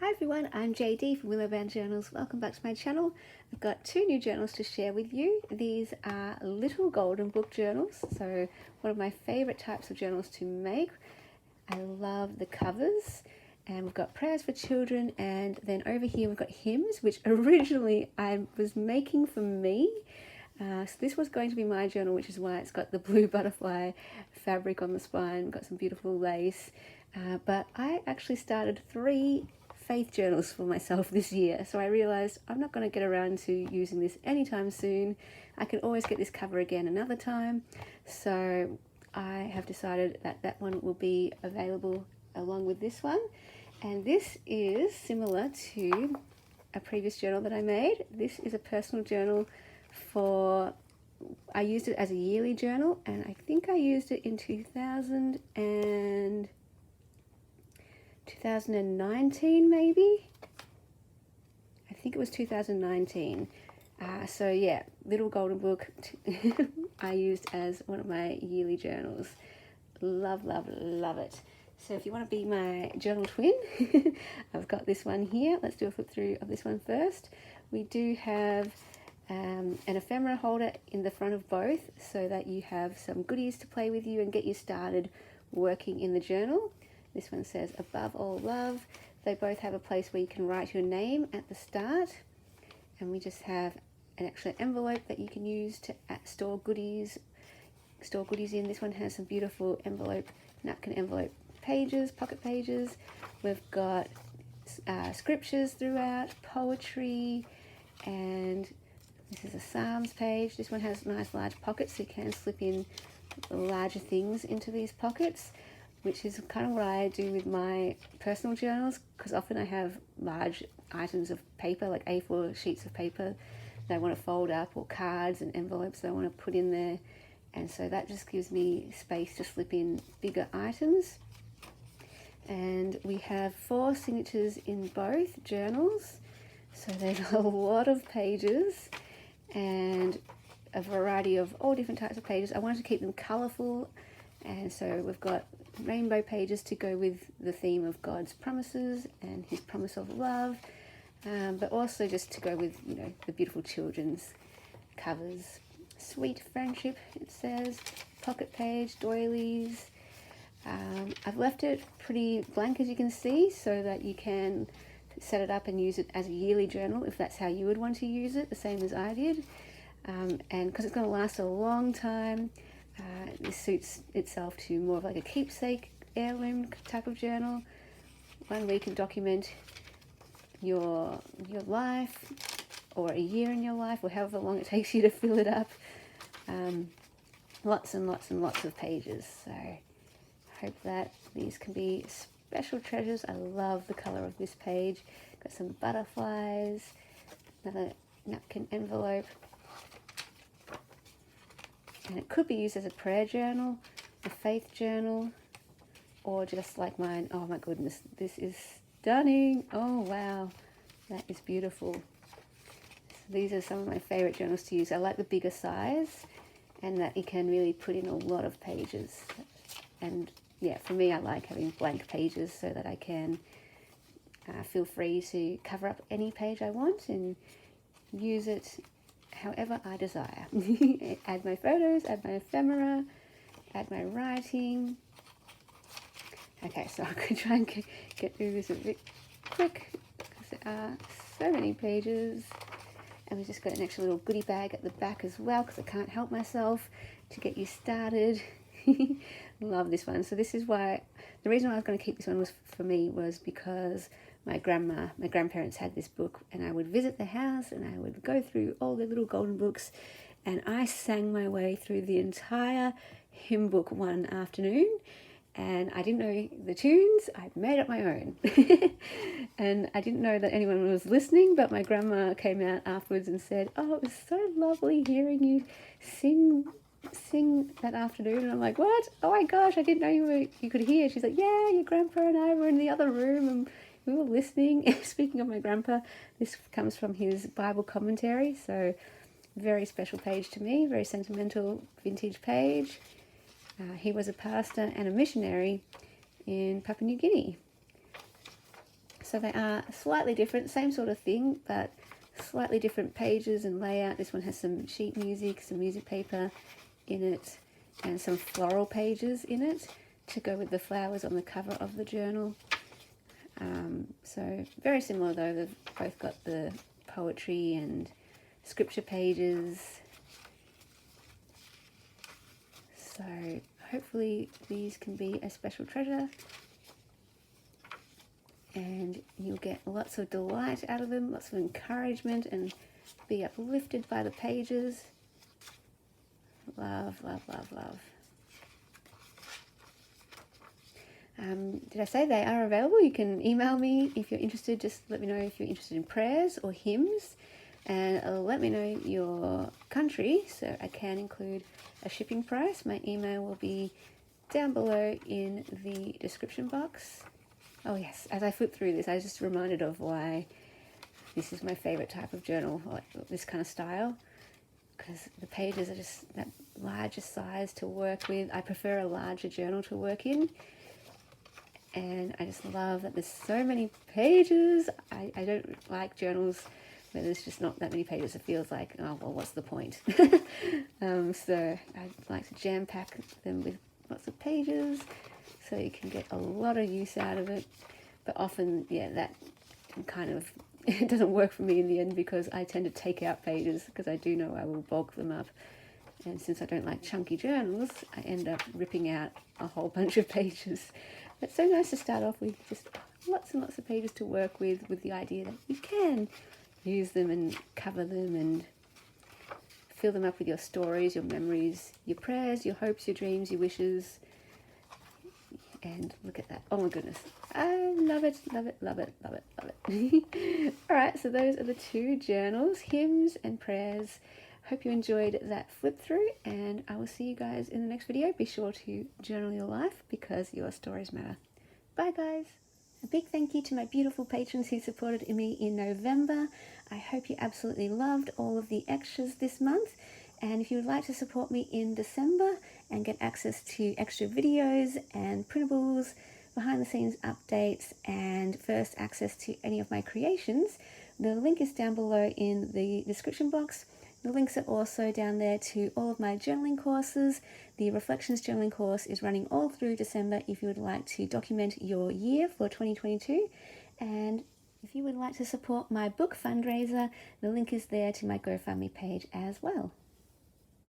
Hi everyone, I'm JD from Willow Journals. Welcome back to my channel. I've got two new journals to share with you. These are little golden book journals, so one of my favourite types of journals to make. I love the covers, and we've got prayers for children, and then over here we've got hymns, which originally I was making for me. So this was going to be my journal, which is why it's got the blue butterfly fabric on the spine, got some beautiful lace. But I actually started 3 faith journals for myself this year, so I realized I'm not going to get around to using this anytime soon. I can always get this cover again another time, so I have decided that that one will be available along with this one. And this is similar to a previous journal that I made. This is a personal journal I used it as a yearly journal, and I think I used it in 2019 maybe. I think it was 2019. So yeah, little golden book I used as one of my yearly journals. Love, love, love it. So if you want to be my journal twin, I've got this one here. Let's do a flip through of this one first. We do have an ephemera holder in the front of both, so that you have some goodies to play with you and get you started working in the journal. This one says above all love. They both have a place where you can write your name at the start, and we just have an extra envelope that you can use to store goodies in. This one has some beautiful napkin envelope pages, pocket pages. We've got scriptures throughout, poetry, and this is a Psalms page. This one has nice large pockets, so you can slip in larger things into these pockets, which is kind of what I do with my personal journals, because often I have large items of paper, like A4 sheets of paper that I want to fold up, or cards and envelopes that I want to put in there. And so that just gives me space to slip in bigger items. And we have 4 signatures in both journals, so there's a lot of pages and a variety of all different types of pages. I wanted to keep them colourful, and so we've got rainbow pages to go with the theme of God's promises and his promise of love, but also just to go with, the beautiful children's covers. Sweet friendship, it says, pocket page, doilies. I've left it pretty blank, as you can see, so that you can set it up and use it as a yearly journal if that's how you would want to use it, the same as I did. And because it's going to last a long time, this suits itself to more of like a keepsake heirloom type of journal, one where you can document your life, or a year in your life, or however long it takes you to fill it up. Lots and lots and lots of pages. So I hope that these can be special treasures. I love the color of this page. Got some butterflies, another napkin envelope, and it could be used as a prayer journal, a faith journal, or just like mine. Oh my goodness, this is stunning. Oh wow, that is beautiful. So these are some of my favorite journals to use. I like the bigger size, and that you can really put in a lot of pages. And yeah, for me, I like having blank pages so that I can feel free to cover up any page I want and use it however I desire. Add my photos, add my ephemera, add my writing. Okay, so I'm going to try and get through this a bit quick, because there are so many pages. And we've just got an extra little goodie bag at the back as well, because I can't help myself, to get you started. Love this one. So this is why, the reason why I was going to keep this one was because my grandparents had this book, and I would visit the house and I would go through all the little golden books, and I sang my way through the entire hymn book one afternoon, and I didn't know the tunes. I made up my own. And I didn't know that anyone was listening, but my grandma came out afterwards and said, "Oh, it was so lovely hearing you sing that afternoon." And I'm like, "What? Oh my gosh, I didn't know you could hear." She's like, "Yeah, your grandpa and I were in the other room and we were listening." Speaking of my grandpa, this comes from his Bible commentary, so very special page to me, very sentimental vintage page. He was a pastor and a missionary in Papua New Guinea. So So they are slightly different, same sort of thing, but slightly different pages and layout. This one has some sheet music, some music paper in it, and some floral pages in it to go with the flowers on the cover of the journal. So very similar though, they've both got the poetry and scripture pages. So hopefully these can be a special treasure and you'll get lots of delight out of them, lots of encouragement, and be uplifted by the pages. Love, love, love, love. Did I say they are available? You can email me if you're interested. Just let me know if you're interested in prayers or hymns, and let me know your country so I can include a shipping price. My email will be down below in the description box. Oh yes, as I flip through this, I was just reminded of why this is my favorite type of journal, like this kind of style, because the pages are just that larger size to work with. I prefer a larger journal to work in, and I just love that there's so many pages. I don't like journals where there's just not that many pages. It feels like, oh well, what's the point? So I like to jam pack them with lots of pages so you can get a lot of use out of it. But often, yeah, that kind of it doesn't work for me in the end, because I tend to take out pages because I do know I will bulk them up. And since I don't like chunky journals, I end up ripping out a whole bunch of pages. But it's so nice to start off with just lots and lots of pages to work with the idea that you can use them and cover them and fill them up with your stories, your memories, your prayers, your hopes, your dreams, your wishes. And look at that. Oh my goodness. I love it, love it, love it, love it, love it. All right, so those are the two journals, hymns and prayers. Hope you enjoyed that flip through, and I will see you guys in the next video. Be sure to journal your life, because your stories matter. Bye guys. A big thank you to my beautiful patrons who supported me in November. I hope you absolutely loved all of the extras this month. And if you would like to support me in December and get access to extra videos and printables, behind the scenes updates, and first access to any of my creations, the link is down below in the description box. The links are also down there to all of my journaling courses. The Reflections journaling course is running all through December if you would like to document your year for 2022. And if you would like to support my book fundraiser, the link is there to my GoFundMe page as well.